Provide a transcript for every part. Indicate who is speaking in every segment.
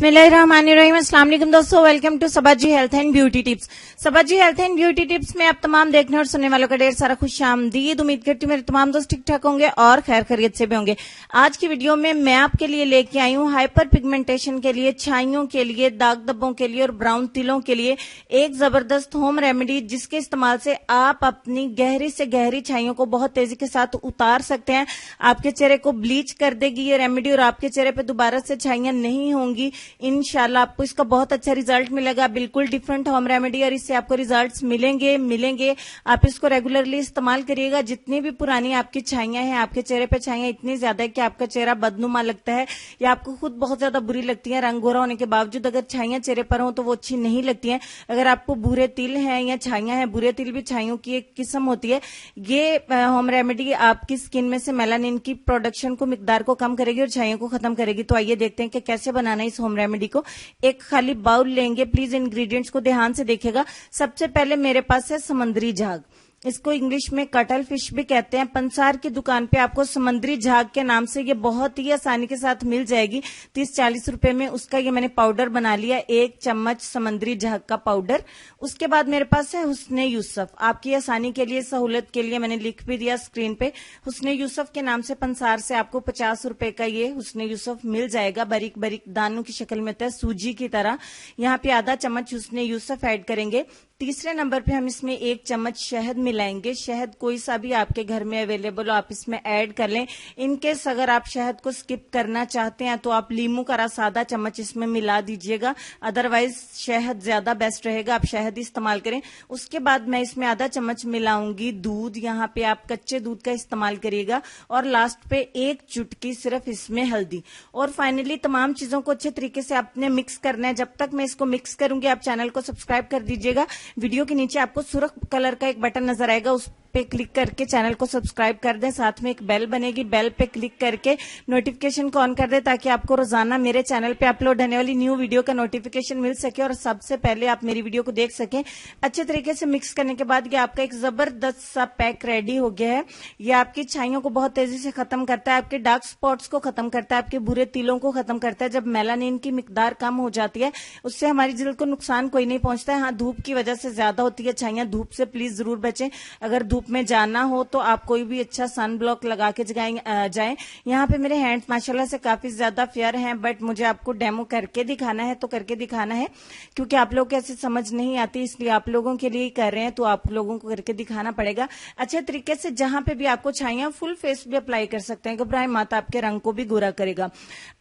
Speaker 1: बिस्मिल्लाहिर्रहमानिर्रहीम। अस्सलाम वालेकुम दोस्तों, welcome to Sabaji health and beauty tips. Sabaji health and beauty tips में आप तमाम देखने और सुनने वालों का ढेर सारा खुशामदीद। उम्मीद करती हूँ मेरे तमाम दोस्त ठीक ठाक होंगे और खैर खैरियत से भी होंगे। आज की वीडियो में मैं आपके लिए लेके आई हूँ हाइपर पिगमेंटेशन के लिए, छाइयों के लिए, दाग धब्बों के लिए और ब्राउन तिलों के लिए एक जबरदस्त होम रेमेडी, जिसके इस्तेमाल से आप अपनी गहरी से गहरी छाइयों को बहुत तेजी के साथ उतार सकते हैं। आपके चेहरे को ब्लीच कर देगी ये रेमेडी और आपके चेहरे पे दोबारा से छाइयां नहीं होंगी। इंशाल्लाह आपको इसका बहुत अच्छा रिजल्ट मिलेगा। बिल्कुल डिफरेंट होम रेमेडी और इससे आपको रिजल्ट्स मिलेंगे। आप इसको रेगुलरली इस्तेमाल करिएगा। जितनी भी पुरानी आपकी छाइयां हैं, आपके चेहरे पे छाइयां इतनी ज्यादा है कि आपका चेहरा बदनुमा लगता है या आपको खुद बहुत ज्यादा बुरी लगती है। रंग गोरा होने के बावजूद अगर छाइयां चेहरे पर हो तो वो अच्छी नहीं लगती हैं। अगर आपको भूरे तिल हैं या छाइयां हैं, भूरे तिल भी छाइयों की एक किस्म होती है। ये होम रेमेडी आपकी स्किन में से मेलानिन की प्रोडक्शन को, मिकदार को कम करेगी और छाइयों को खत्म करेगी। तो आइए देखते हैं कि कैसे बनाना है इस होम रेमेडी को। एक खाली बाउल लेंगे, प्लीज इंग्रेडिएंट्स को ध्यान से देखिएगा। सबसे पहले मेरे पास है समुद्री झाग, इसको इंग्लिश में कटल फिश भी कहते हैं। पंसार की दुकान पे आपको समुद्री झाग के नाम से ये बहुत ही आसानी के साथ मिल जाएगी। 30-40 रुपए में उसका ये मैंने पाउडर बना लिया, 1 चम्मच समुद्री झाग का पाउडर। उसके बाद मेरे पास है हुस्ने यूसुफ। आपकी आसानी के लिए, सहूलत के लिए मैंने लिख भी दिया स्क्रीन पे। हुस्ने यूसुफ के नाम से पंसार से आपको 50 रुपए का ये हुस्ने यूसुफ मिल जाएगा। बारीक बारीक दानों की शक्ल में होता है, सूजी की तरह। यहाँ पे आधा चम्मच हुस्ने यूसुफ ऐड करेंगे। तीसरे नंबर पे हम इसमें 1 चम्मच शहद मिलाएंगे। शहद कोई सा भी आपके घर में अवेलेबल हो आप इसमें ऐड कर लें। इनकेस अगर आप शहद को स्किप करना चाहते हैं तो आप लीमू का रस आधा चम्मच इसमें मिला दीजिएगा। अदरवाइज शहद ज्यादा बेस्ट रहेगा, आप शहद इस्तेमाल करें। उसके बाद मैं इसमें आधा चम्मच मिलाऊंगी दूध। यहाँ पे आप कच्चे दूध का इस्तेमाल करिएगा। और लास्ट पे 1 चुटकी सिर्फ इसमें हल्दी। और फाइनली तमाम चीजों को अच्छे तरीके से आपने मिक्स करना है। जब तक मैं इसको मिक्स करूंगी आप चैनल को सब्सक्राइब कर दीजिएगा। वीडियो के नीचे आपको सुर्ख कलर का एक बटन नजर आएगा, उस पे क्लिक करके चैनल को सब्सक्राइब कर दें। साथ में एक बेल बनेगी, बेल पे क्लिक करके नोटिफिकेशन को ऑन कर दें ताकि आपको रोजाना मेरे चैनल पे अपलोड होने वाली न्यू वीडियो का नोटिफिकेशन मिल सके और सबसे पहले आप मेरी वीडियो को देख सकें। अच्छे तरीके से मिक्स करने के बाद ये आपका एक जबरदस्त सा पैक रेडी हो गया है। ये आपकी छाइयों को बहुत तेजी से खत्म करता है, आपके डार्क स्पॉट्स को खत्म करता है, आपके बुरे तिलों को खत्म करता है। जब मेलानिन की मिकदार कम हो जाती है उससे हमारी जल्द को नुकसान कोई नहीं पहुंचता है। हाँ, धूप की वजह से ज्यादा होती है छाइयां, धूप से प्लीज जरूर बचें। अगर धूप में जाना हो तो आप कोई भी अच्छा सन ब्लॉक लगा के जाएं। यहाँ पे मेरे हैंड्स माशाल्लाह से काफी ज्यादा फेयर हैं, बट मुझे आपको डेमो करके दिखाना है तो करके दिखाना है, क्योंकि आप लोग को ऐसे समझ नहीं आती, इसलिए आप लोगों के लिए ही कर रहे हैं तो आप लोगों को करके दिखाना पड़ेगा अच्छे तरीके से। जहां पे भी आपको छाइयां, फुल फेस भी अप्लाई कर सकते हैं, घबराएं मत, आपके रंग को भी गोरा करेगा।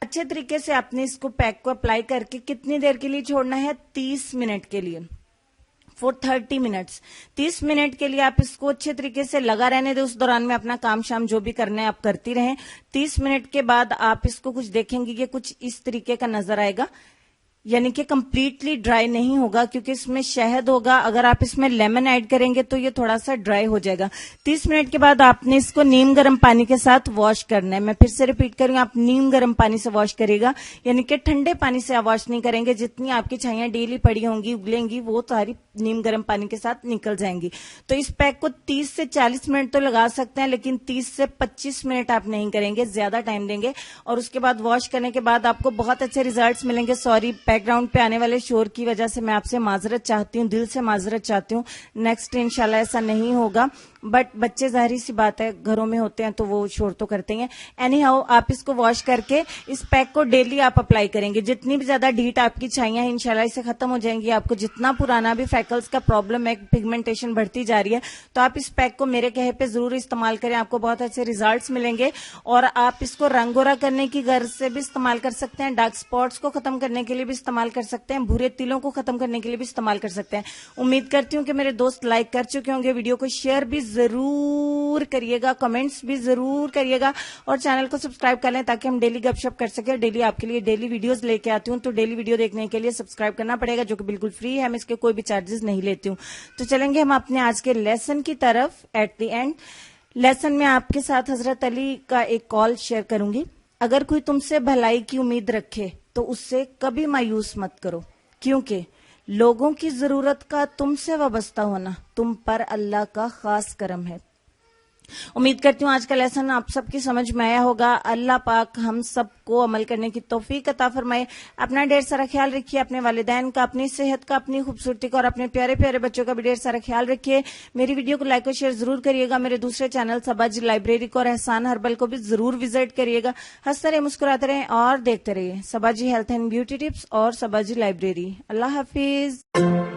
Speaker 1: अच्छे तरीके से आपने इसको पैक को अप्लाई करके कितनी देर के लिए छोड़ना है? 30 मिनट के लिए, फॉर 30 मिनट्स। 30 मिनट के लिए आप इसको अच्छे तरीके से लगा रहने दें। उस दौरान में अपना काम शाम जो भी करना है आप करती रहें। 30 मिनट के बाद आप इसको कुछ देखेंगे कि कुछ इस तरीके का नजर आएगा, यानी कि कंप्लीटली ड्राई नहीं होगा क्योंकि इसमें शहद होगा। अगर आप इसमें लेमन ऐड करेंगे तो ये थोड़ा सा ड्राई हो जाएगा। 30 मिनट के बाद आपने इसको नीम गर्म पानी के साथ वॉश करना है। मैं फिर से रिपीट करूंगी, आप नीम गर्म पानी से वॉश करिएगा, यानी कि ठंडे पानी से वॉश नहीं करेंगे। जितनी आपकी छाइयां डेली पड़ी होंगी, उगलेंगी, वो सारी नीम गर्म पानी के साथ निकल जाएंगी। तो इस पैक को 30 से 40 मिनट तो लगा सकते हैं, लेकिन 30 से 25 मिनट आप नहीं करेंगे, ज्यादा टाइम देंगे। और उसके बाद वॉश करने के बाद आपको बहुत अच्छे रिजल्ट्स मिलेंगे। सॉरी, बैकग्राउंड पे आने वाले शोर की वजह से मैं आपसे माजरत चाहती हूँ, दिल से माजरत चाहती हूँ। नेक्स्ट इंशाल्लाह ऐसा नहीं होगा, बट बच्चे जाहिर सी बात है घरों में होते हैं तो वो शोर तो करते हैं। एनी हाउ, आप इसको वॉश करके इस पैक को डेली आप अप्लाई करेंगे। जितनी भी ज्यादा ढीठ आपकी छाइयां हैं इंशाल्लाह इससे खत्म हो जाएंगी। आपको जितना पुराना भी फ्रैकल्स का प्रॉब्लम है, पिगमेंटेशन बढ़ती जा रही है, तो आप इस पैक को मेरे कहे पे जरूर इस्तेमाल करें, आपको बहुत अच्छे रिजल्ट्स मिलेंगे। और आप इसको रंग गोरा करने की गर्ज से भी इस्तेमाल कर सकते हैं, डार्क स्पॉट्स को खत्म करने के लिए भी इस्तेमाल कर सकते हैं, भूरे तिलों को खत्म करने के लिए भी इस्तेमाल कर सकते हैं। उम्मीद करती हूँ कि मेरे दोस्त लाइक कर चुके होंगे। वीडियो को शेयर भी जरूर करिएगा, कमेंट्स भी जरूर करिएगा और चैनल को सब्सक्राइब कर लें ताकि हम डेली गपशप कर सके। डेली आपके लिए डेली वीडियोस लेके आती हूँ, तो डेली वीडियो देखने के लिए सब्सक्राइब करना पड़ेगा, जो कि बिल्कुल फ्री है। मैं इसके कोई भी चार्जेस नहीं लेती हूँ। तो चलेंगे हम अपने आज के लेसन की तरफ। एट द एंड लेसन में आपके साथ हजरत अली का एक कॉल शेयर करूंगी। अगर कोई तुमसे भलाई की उम्मीद रखे तो उससे कभी मायूस मत करो, क्योंकि लोगों की जरूरत का तुमसे वाबस्ता होना तुम पर अल्लाह का खास करम है। उम्मीद करती हूँ आज का लेसन आप सबकी समझ में आया होगा। अल्लाह पाक हम सबको अमल करने की तौफीक अता फरमाए। अपना ढेर सारा ख्याल रखिए, अपने वालिदैन का, अपनी सेहत का, अपनी खूबसूरती का और अपने प्यारे प्यारे बच्चों का भी ढेर सारा ख्याल रखिए। मेरी वीडियो को लाइक और शेयर जरूर करिएगा। मेरे दूसरे चैनल सबाजी लाइब्रेरी को और एहसान हर्बल को भी जरूर विजिट करिएगा। हंसते रहे, मुस्कुराते रहे और देखते रहिए सबाजी हेल्थ एंड ब्यूटी टिप्स और सबाजी लाइब्रेरी। अल्लाह हाफिज।